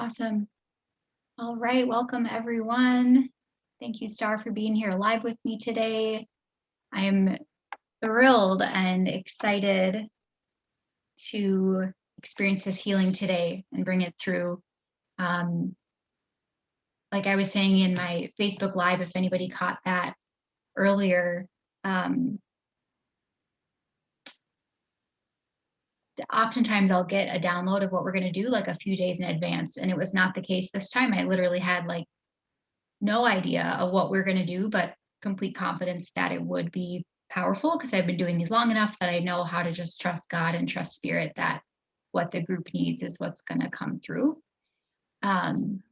Awesome. All right. Welcome, everyone. Thank you, Star, for being here live with me today. I am thrilled and excited to experience this healing today and bring it through. Um, like I was saying in my Facebook Live, if anybody caught that earlier, um, oftentimes I'll get a download of what we're going to do like a few days in advance. And it was not the case this time. I literally had like no idea of what we're going to do, but complete confidence that it would be powerful because I've been doing these long enough that I know how to just trust God and trust spirit that what the group needs is what's going to come through. Um,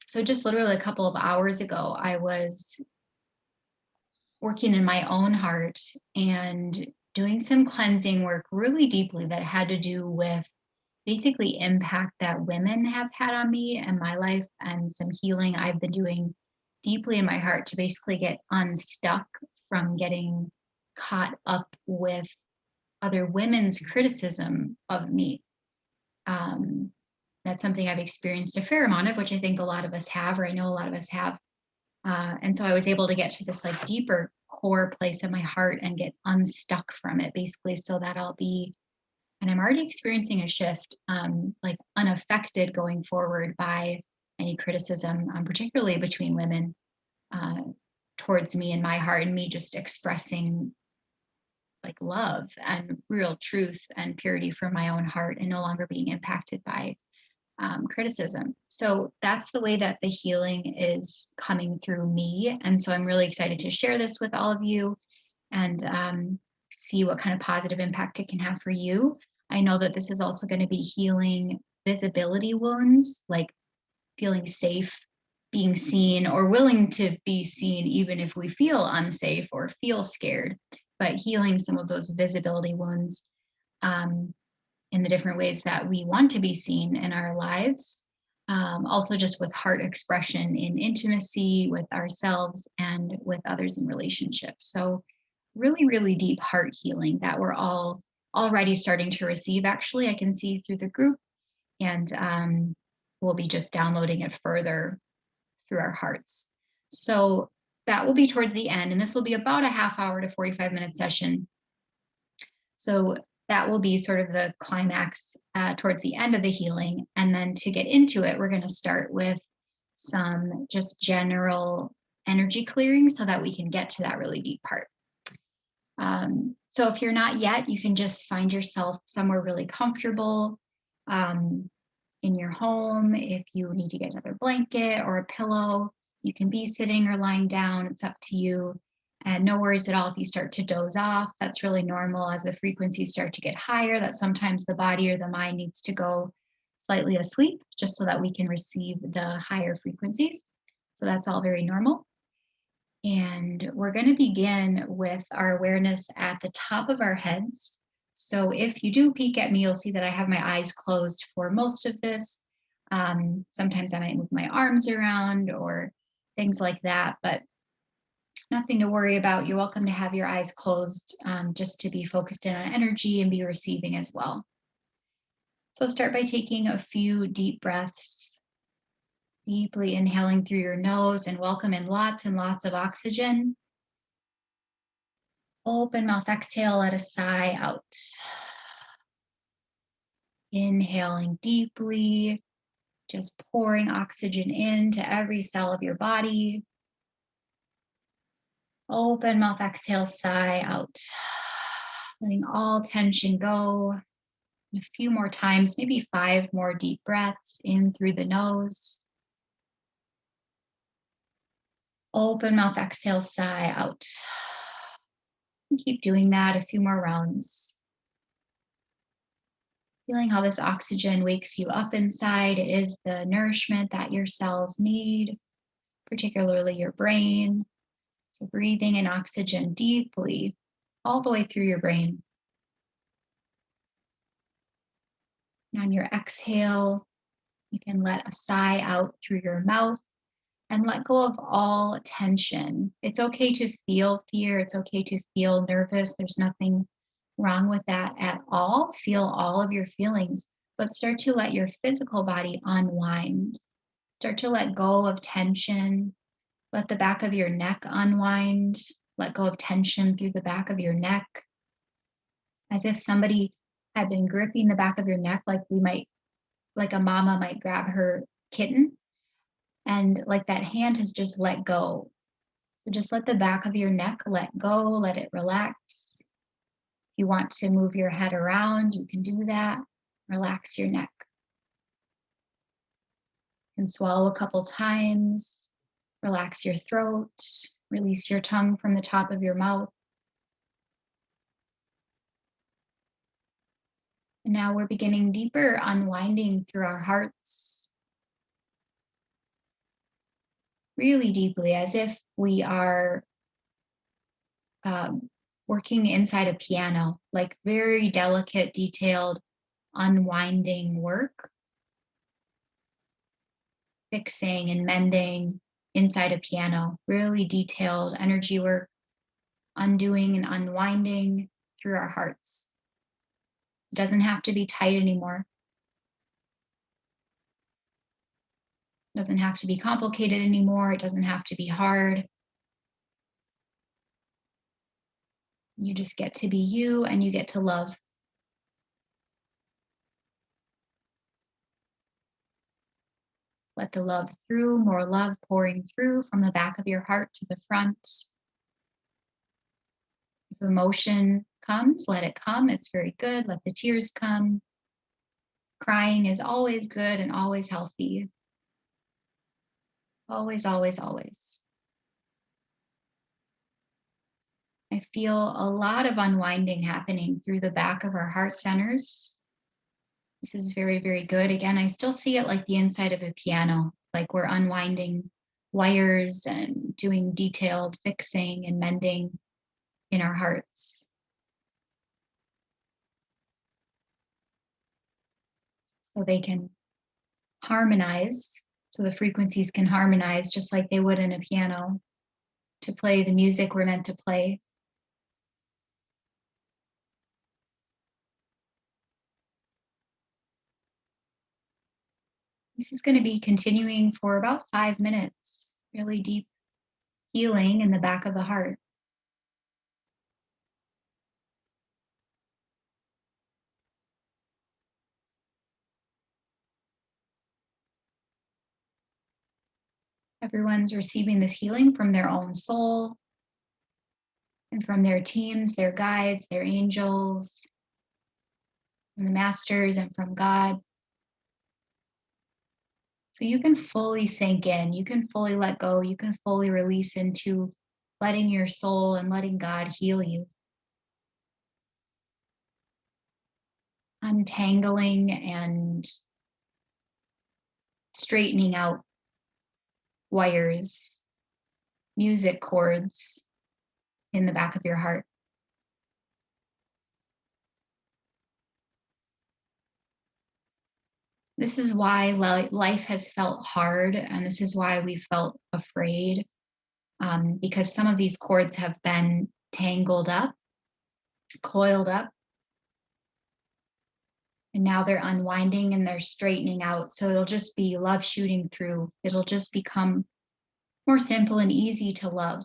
so just literally a couple of hours ago, I was working in my own heart and doing some cleansing work really deeply that had to do with basically impact that women have had on me and my life and some healing I've been doing deeply in my heart to basically get unstuck from getting caught up with other women's criticism of me. Um, that's something I've experienced a fair amount of, which I think a lot of us have, or I know a lot of us have. And so I was able to get to this like deeper core place in my heart and get unstuck from it basically so that I'll be and I'm already experiencing a shift, like unaffected going forward by any criticism, particularly between women, uh, towards me and my heart, and me just expressing like love and real truth and purity from my own heart, and no longer being impacted by criticism. So that's the way that the healing is coming through me, and so I'm really excited to share this with all of you and see what kind of positive impact it can have for you. I know that this is also going to be healing visibility wounds, like feeling safe, being seen, or willing to be seen, even if we feel unsafe or feel scared, but healing some of those visibility wounds in the different ways that we want to be seen in our lives. Also, just with heart expression in intimacy with ourselves and with others in relationships. So, really, really deep heart healing that we're all already starting to receive. Actually, I can see through the group, and we'll be just downloading it further through our hearts. So, that will be towards the end, and this will be about a half hour to 45-minute session. So, that will be sort of the climax towards the end of the healing. And then to get into it, we're going to start with some just general energy clearing so that we can get to that really deep part. So if you're not yet, you can just find yourself somewhere really comfortable in your home. If you need to get another blanket or a pillow, you can be sitting or lying down. It's up to you. And no worries at all if you start to doze off. That's really normal as the frequencies start to get higher, that sometimes the body or the mind needs to go slightly asleep just so that we can receive the higher frequencies. So that's all very normal. And we're going to begin with our awareness at the top of our heads. So if you do peek at me, you'll see that I have my eyes closed for most of this. Sometimes I might move my arms around or things like that, but nothing to worry about. You're welcome to have your eyes closed just to be focused in on energy and be receiving as well. So start by taking a few deep breaths, deeply inhaling through your nose and welcome in lots and lots of oxygen. Open mouth, exhale, let a sigh out. Inhaling deeply, just pouring oxygen into every cell of your body. Open mouth, exhale, sigh out. Letting all tension go. A few more times, maybe 5 more deep breaths in through the nose. Open mouth, exhale, sigh out. And keep doing that a few more rounds. Feeling how this oxygen wakes you up inside. It is the nourishment that your cells need, particularly your brain. So breathing in oxygen deeply all the way through your brain. And on your exhale, you can let a sigh out through your mouth and let go of all tension. It's okay to feel fear. It's okay to feel nervous. There's nothing wrong with that at all. Feel all of your feelings, but start to let your physical body unwind. Start to let go of tension. Let the back of your neck unwind. Let go of tension through the back of your neck, as if somebody had been gripping the back of your neck, like a mama might grab her kitten, and like that hand has just let go. So just let the back of your neck let go, let it relax. If you want to move your head around, you can do that. Relax your neck. You can swallow a couple times. Relax your throat. Release your tongue from the top of your mouth. And now we're beginning deeper unwinding through our hearts, really deeply, as if we are um, working inside a piano, like very delicate, detailed, unwinding work, fixing and mending inside a piano, really detailed energy work, undoing and unwinding through our hearts. It doesn't have to be tight anymore. It doesn't have to be complicated anymore. It doesn't have to be hard. You just get to be you and you get to love. Let the love through, more love pouring through from the back of your heart to the front. If emotion comes, let it come. It's very good. Let the tears come. Crying is always good and always healthy. Always, always, always. I feel a lot of unwinding happening through the back of our heart centers. This is very, very good. Again, I still see it like the inside of a piano, like we're unwinding wires and doing detailed fixing and mending in our hearts, so they can harmonize, so the frequencies can harmonize just like they would in a piano to play the music we're meant to play. This is going to be continuing for about 5 minutes, really deep healing in the back of the heart. Everyone's receiving this healing from their own soul and from their teams, their guides, their angels, and the masters, and from God. So you can fully sink in, you can fully let go, you can fully release into letting your soul and letting God heal you, untangling and straightening out wires, music chords in the back of your heart. This is why life has felt hard, and this is why we felt afraid, because some of these cords have been tangled up, coiled up, and now they're unwinding and they're straightening out. So it'll just be love shooting through. It'll just become more simple and easy to love,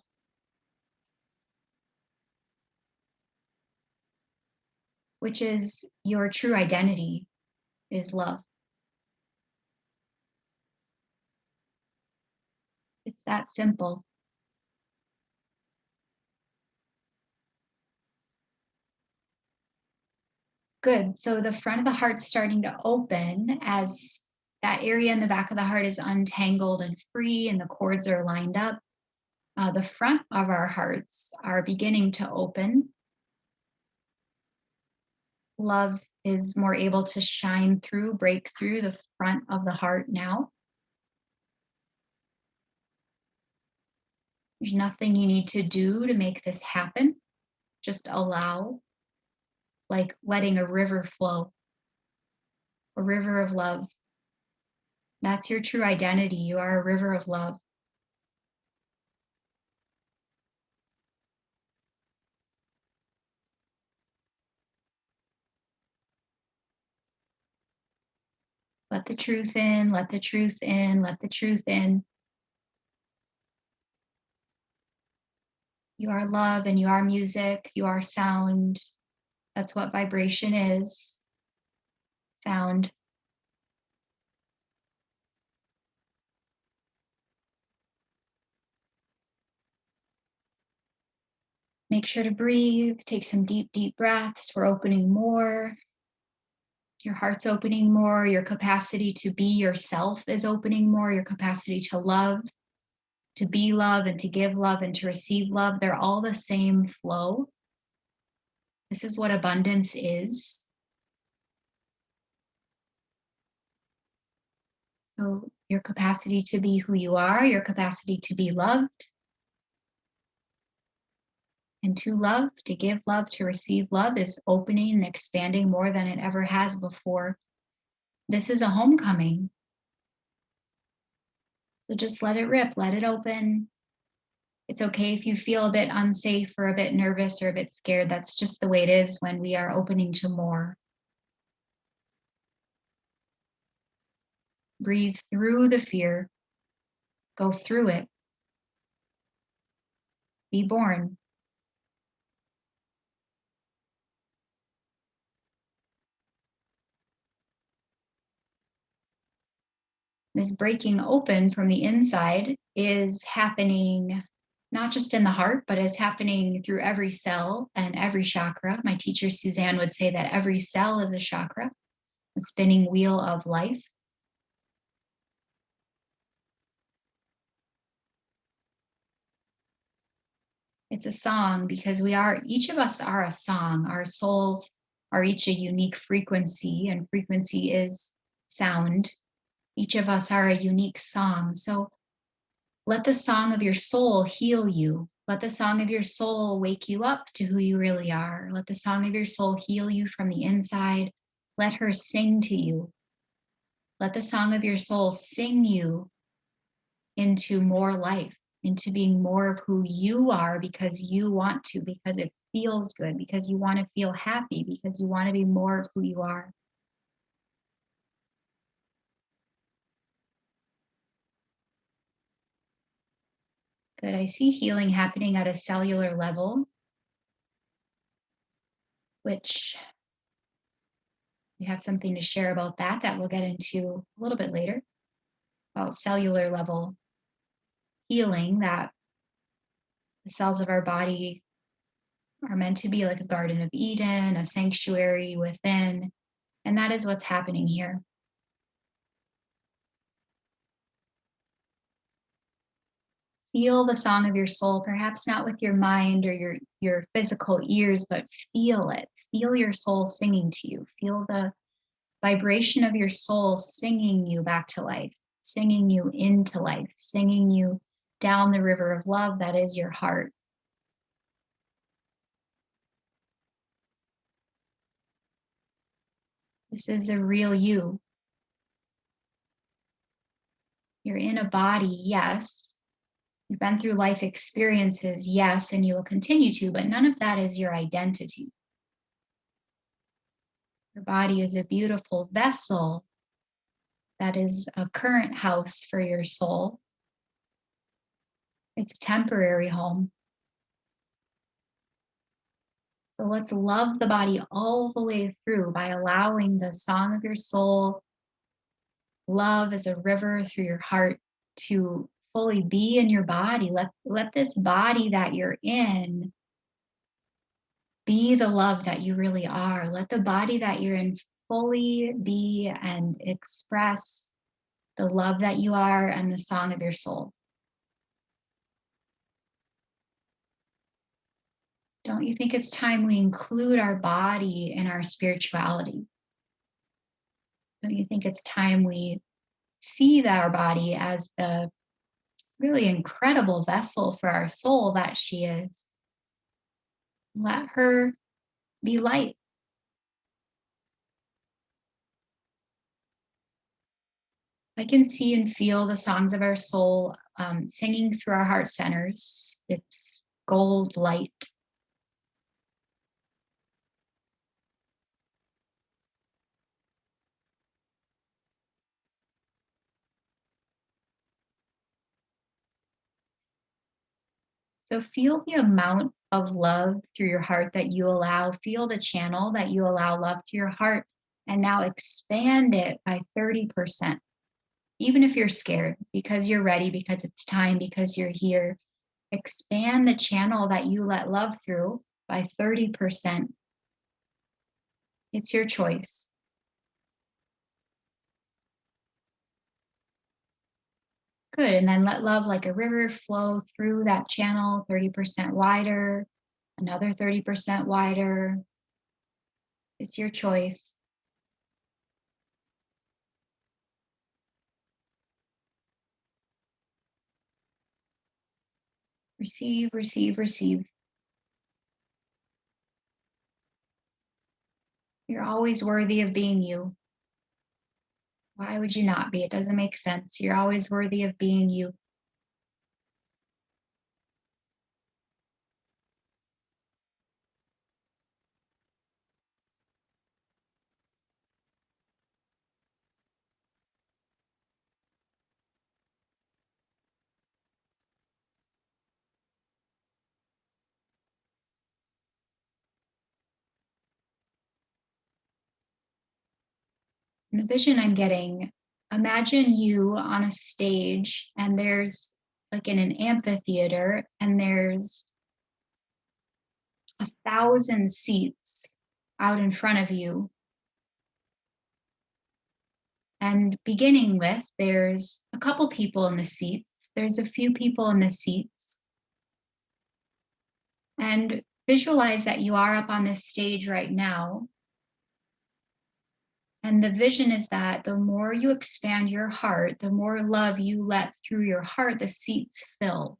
which is your true identity, is love. It's that simple. Good. So the front of the heart's starting to open as that area in the back of the heart is untangled and free, and the cords are lined up. The front of our hearts are beginning to open. Love is more able to shine through, break through the front of the heart now. There's nothing you need to do to make this happen. Just allow, like letting a river flow, a river of love. That's your true identity. You are a river of love. Let the truth in, let the truth in, let the truth in. You are love and you are music, you are sound. That's what vibration is. Sound. Make sure to breathe, take some deep, deep breaths. We're opening more. Your heart's opening more. Your capacity to be yourself is opening more. Your capacity to love, to be love, and to give love and to receive love, they're all the same flow. This is what abundance is. So, your capacity to be who you are, your capacity to be loved and to love, to give love, to receive love is opening and expanding more than it ever has before. This is a homecoming. So just let it rip, let it open. It's okay if you feel a bit unsafe or a bit nervous or a bit scared. That's just the way it is when we are opening to more. Breathe through the fear, go through it, be born. This breaking open from the inside is happening not just in the heart, but is happening through every cell and every chakra. My teacher, Suzanne, would say that every cell is a chakra, a spinning wheel of life. It's a song because each of us are a song. Our souls are each a unique frequency, and frequency is sound. Each of us are a unique song. So let the song of your soul heal you. Let the song of your soul wake you up to who you really are. Let the song of your soul heal you from the inside. Let her sing to you. Let the song of your soul sing you into more life, into being more of who you are because you want to, because it feels good, because you want to feel happy, because you want to be more of who you are. Good. I see healing happening at a cellular level, which we have something to share about that we'll get into a little bit later, about cellular level healing, that the cells of our body are meant to be like a Garden of Eden, a sanctuary within. And that is what's happening here. Feel the song of your soul, perhaps not with your mind or your physical ears, but feel it. Feel your soul singing to you. Feel the vibration of your soul singing you back to life, singing you into life, singing you down the river of love that is your heart. This is a real you. You're in a body, yes. You've been through life experiences, yes, and you will continue to, but none of that is your identity. Your body is a beautiful vessel that is a current house for your soul. It's a temporary home. So let's love the body all the way through by allowing the song of your soul, love as a river through your heart, to fully be in your body. Let this body that you're in be the love that you really are. Let the body that you're in fully be and express the love that you are and the song of your soul. Don't you think it's time we include our body in our spirituality? Don't you think it's time we see that our body as the really incredible vessel for our soul that she is? Let her be light. I can see and feel the songs of our soul singing through our heart centers. It's gold light. So feel the amount of love through your heart that you allow. Feel the channel that you allow love to your heart. And now expand it by 30%. Even if you're scared, because you're ready, because it's time, because you're here, expand the channel that you let love through by 30%. It's your choice. Good. And then let love like a river flow through that channel 30% wider, another 30% wider. It's your choice. Receive, receive, receive. You're always worthy of being you. Why would you not be? It doesn't make sense. You're always worthy of being you. And the vision I'm getting, imagine you on a stage and there's like in an amphitheater and there's 1,000 seats out in front of you. And beginning with, there's a couple people in the seats. There's a few people in the seats. And visualize that you are up on this stage right now. And the vision is that the more you expand your heart, the more love you let through your heart, the seats fill.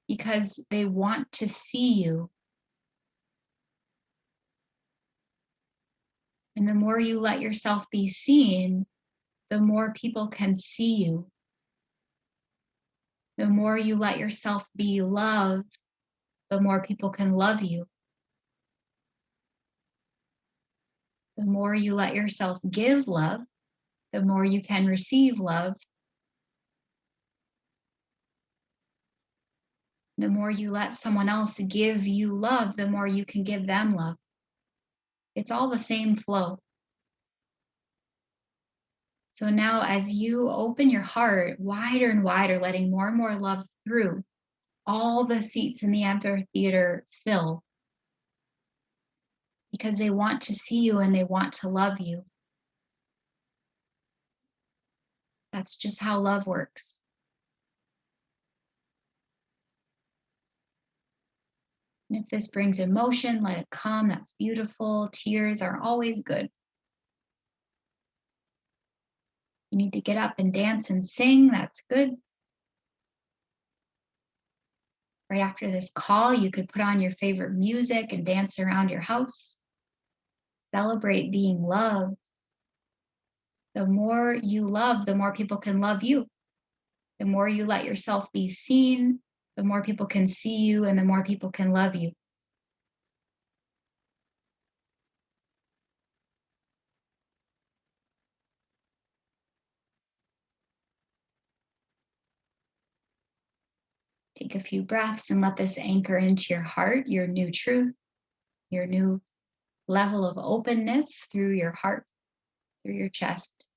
Because they want to see you. And the more you let yourself be seen, the more people can see you. The more you let yourself be loved, the more people can love you. The more you let yourself give love, the more you can receive love. The more you let someone else give you love, the more you can give them love. It's all the same flow. So now, as you open your heart wider and wider, letting more and more love through, all the seats in the amphitheater fill because they want to see you and they want to love you. That's just how love works. And if this brings emotion, let it come. That's beautiful. Tears are always good. You need to get up and dance and sing. That's good. Right after this call, you could put on your favorite music and dance around your house. Celebrate being loved. The more you love, the more people can love you. The more you let yourself be seen, the more people can see you and the more people can love you. Take a few breaths and let this anchor into your heart, your new truth, your new level of openness through your heart, through your chest.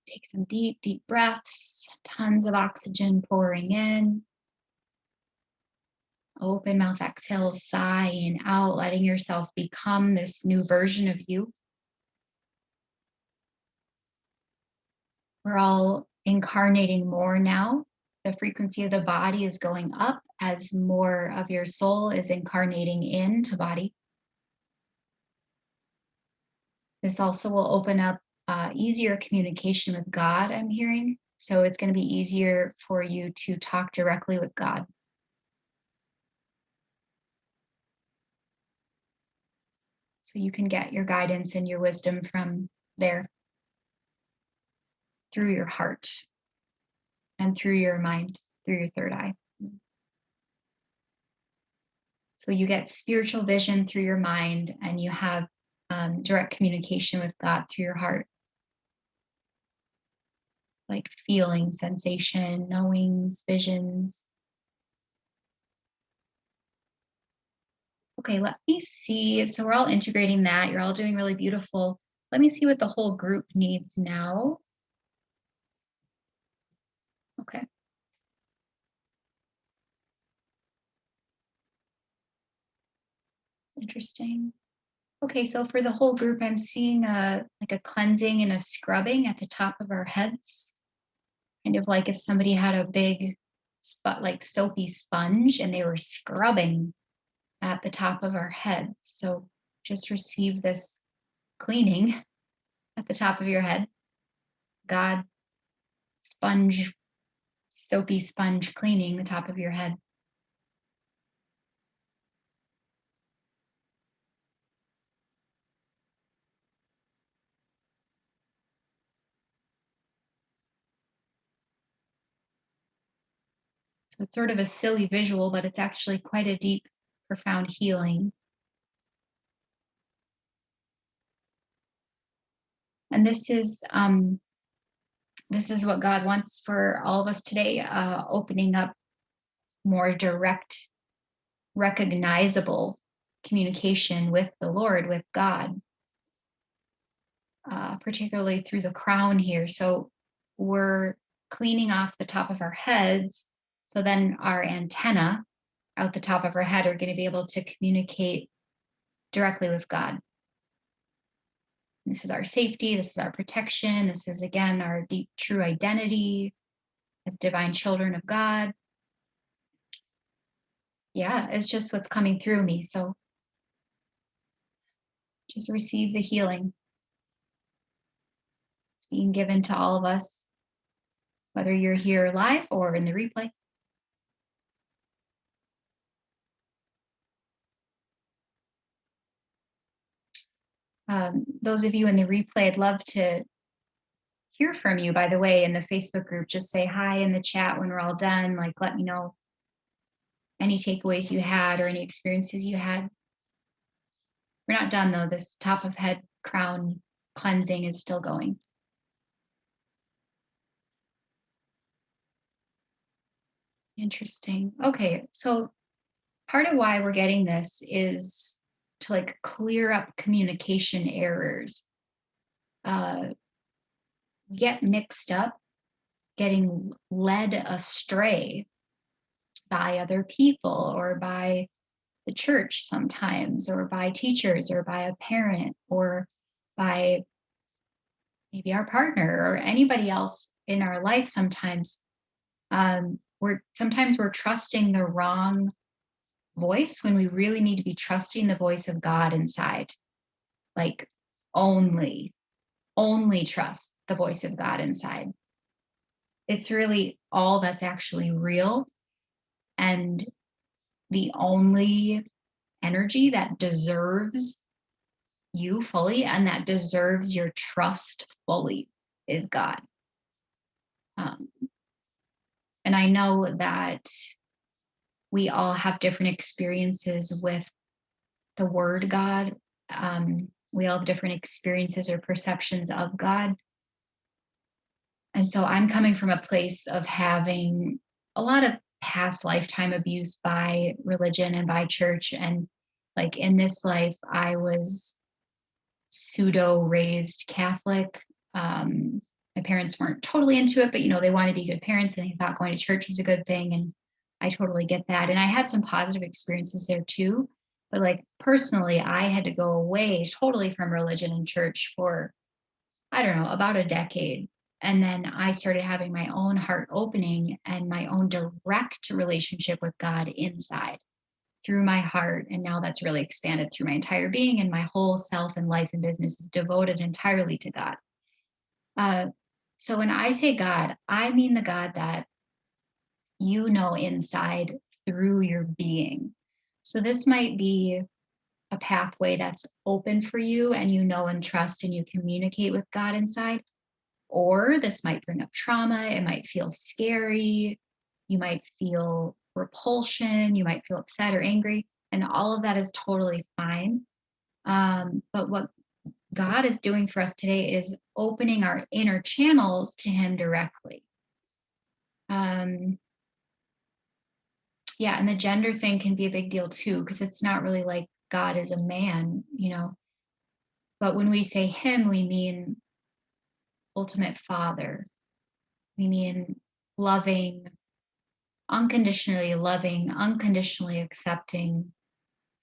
Take some deep, deep breaths, tons of oxygen pouring in. Open mouth exhale, sighing out, letting yourself become this new version of you. We're all incarnating more now. The frequency of the body is going up as more of your soul is incarnating into body. This also will open up easier communication with God, I'm hearing. So it's going to be easier for you to talk directly with God. So you can get your guidance and your wisdom from there. through your heart and through your mind, through your third eye. So you get spiritual vision through your mind, and you have direct communication with God through your heart, like feeling, sensation, knowings, visions. Okay, let me see. So we're all integrating that. You're all doing really beautiful. Let me see what the whole group needs now. Okay. Interesting. Okay, so for the whole group, I'm seeing a like a cleansing and a scrubbing at the top of our heads, kind of like if somebody had a big spot like soapy sponge and they were scrubbing at the top of our heads. So just receive this cleaning at the top of your head. God sponge, soapy sponge cleaning the top of your head. So it's sort of a silly visual, but it's actually quite a deep, profound healing. And this is what God wants for all of us today, opening up more direct, recognizable communication with the Lord, with God, particularly through the crown here. So we're cleaning off the top of our heads. So then our antenna out the top of our head are going to be able to communicate directly with God. This is our safety. This is our protection. This is, again, our deep, true identity as divine children of God. Yeah, it's just what's coming through me. So just receive the healing. It's being given to all of us, whether you're here live or in the replay. Those of you in the replay, I'd love to hear from you, by the way, in the Facebook group. Just say hi in the chat when we're all done. Like, let me know any takeaways you had or any experiences you had. We're not done though. This top of head crown cleansing is still going. Interesting. Okay, so part of why we're getting this is to like clear up communication errors. Get mixed up, getting led astray by other people or by the church sometimes, or by teachers, or by a parent, or by maybe our partner or anybody else in our life sometimes. We're trusting the wrong voice when we really need to be trusting the voice of God inside. Like only trust the voice of God inside. It's really all that's actually real, and the only energy that deserves you fully and that deserves your trust fully is God. Um, and I know that we all have different experiences with the word God. We all have different experiences or perceptions of God. And so I'm coming from a place of having a lot of past lifetime abuse by religion and by church. And like in this life, I was pseudo raised Catholic. My parents weren't totally into it, but they wanted to be good parents and they thought going to church was a good thing. And I totally get that. And I had some positive experiences there too. But like personally, I had to go away totally from religion and church for, I don't know, about a decade. And then I started having my own heart opening and my own direct relationship with God inside through my heart. And now that's really expanded through my entire being, and my whole self and life and business is devoted entirely to God. So when I say God, I mean the God that you know inside through your being. So this might be a pathway that's open for you and and trust and you communicate with God inside. or this might bring up trauma. It might feel scary. You might feel repulsion. You might feel upset or angry. And all of that is totally fine. But what God is doing for us today is opening our inner channels to Him directly. Yeah, and the gender thing can be a big deal too, because it's not really like God is a man. But when we say Him, we mean ultimate Father. We mean loving, unconditionally accepting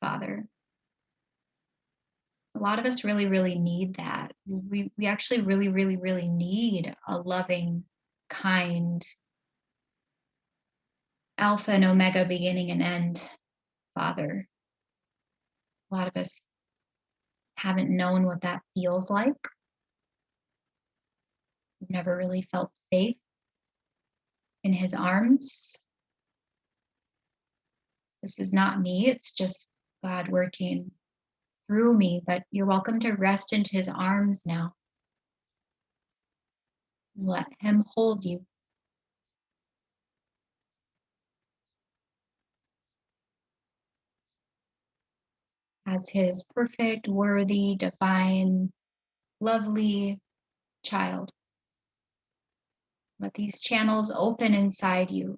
Father. A lot of us really, really need that. We actually really, really, really need a loving, kind, Alpha and Omega, beginning and end Father. A lot of us haven't known what that feels like. We've never really felt safe in His arms. This is not me, it's just God working through me, but you're welcome to rest into His arms now. Let Him hold you. As His perfect, worthy, divine, lovely child. Let these channels open inside you.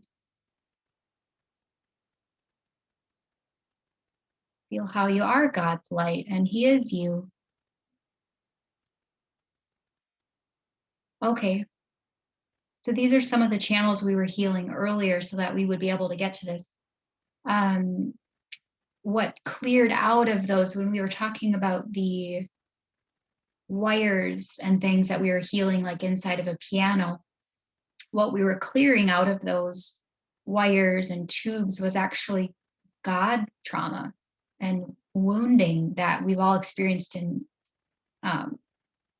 Feel how you are God's light and He is you. Okay. So these are some of the channels we were healing earlier so that we would be able to get to this. What cleared out of those when we were talking about the wires and things that we were healing, like inside of a piano, what we were clearing out of those wires and tubes was actually God trauma and wounding that we've all experienced in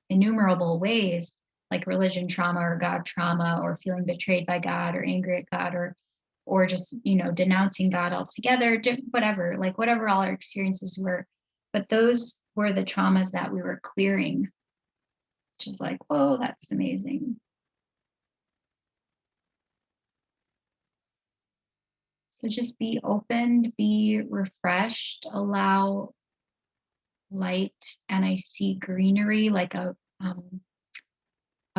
innumerable ways, like religion trauma or God trauma, or feeling betrayed by God or angry at God, or just denouncing God altogether, whatever all our experiences were. But those were the traumas that we were clearing, which is like, whoa, that's amazing. So just be open, be refreshed, allow light. And I see greenery, like a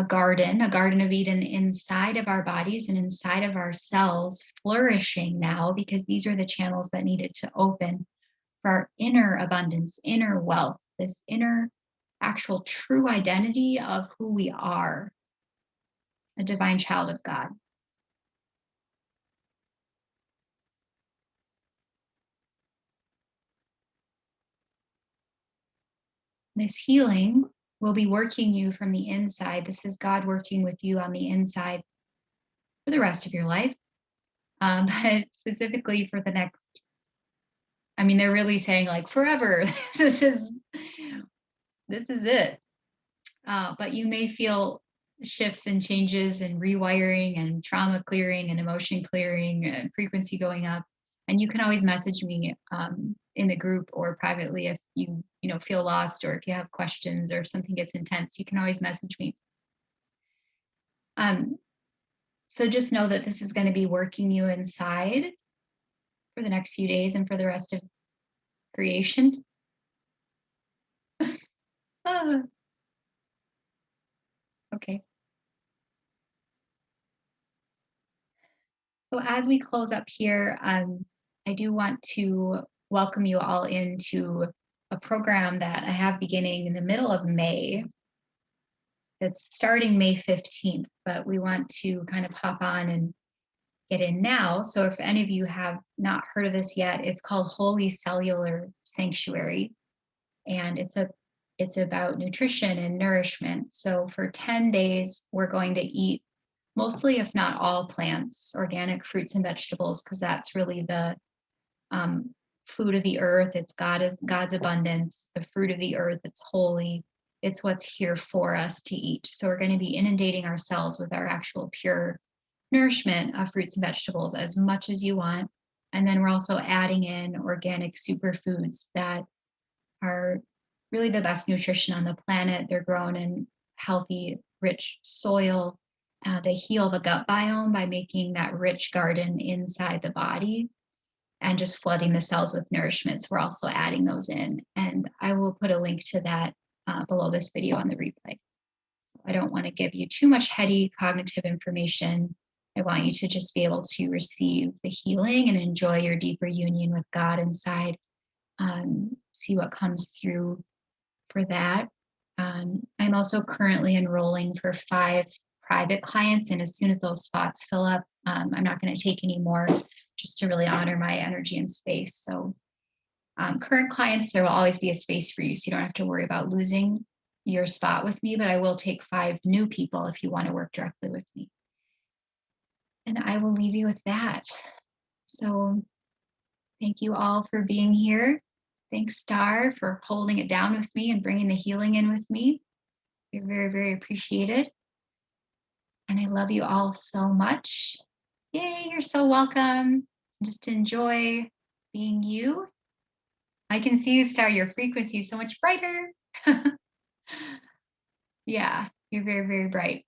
garden of Eden inside of our bodies and inside of our cells, flourishing now, because these are the channels that needed to open for our inner abundance, inner wealth, this inner actual true identity of who we are, a divine child of God. This healing will be working you from the inside. This is God working with you on the inside for the rest of your life. But specifically for the next, they're really saying like forever. this is it. But you may feel shifts and changes and rewiring and trauma clearing and emotion clearing and frequency going up. And you can always message me in the group or privately if you feel lost, or if you have questions or if something gets intense. You can always message me. So just know that this is going to be working you inside for the next few days and for the rest of creation. Okay. So as we close up here, I do want to welcome you all into a program that I have beginning in the middle of May. It's starting May 15th, but we want to kind of hop on and get in now. So if any of you have not heard of this yet, it's called Holy Cellular Sanctuary. And it's about nutrition and nourishment. So for 10 days, we're going to eat mostly, if not all, plants, organic fruits and vegetables, because that's really the food of the earth. It's God's abundance, the fruit of the earth. It's holy. It's what's here for us to eat. So we're going to be inundating ourselves with our actual pure nourishment of fruits and vegetables as much as you want. And then we're also adding in organic superfoods that are really the best nutrition on the planet. They're grown in healthy, rich soil. They heal the gut biome by making that rich garden inside the body and just flooding the cells with nourishment. So we're also adding those in. And I will put a link to that below this video on the replay. So I don't want to give you too much heady cognitive information. I want you to just be able to receive the healing and enjoy your deeper union with God inside. See what comes through for that. I'm also currently enrolling for 5 private clients, and as soon as those spots fill up, I'm not going to take any more, just to really honor my energy and space. So current clients, there will always be a space for you, so you don't have to worry about losing your spot with me, but I will take 5 new people if you want to work directly with me. And I will leave you with that. So thank you all for being here. Thanks, Star, for holding it down with me and bringing the healing in with me. You're very, very appreciated. And I love you all so much. Yay, you're so welcome. Just enjoy being you. I can see you, Star. Your frequency is so much brighter. Yeah, you're very, very bright.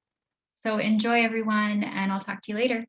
So enjoy, everyone, and I'll talk to you later.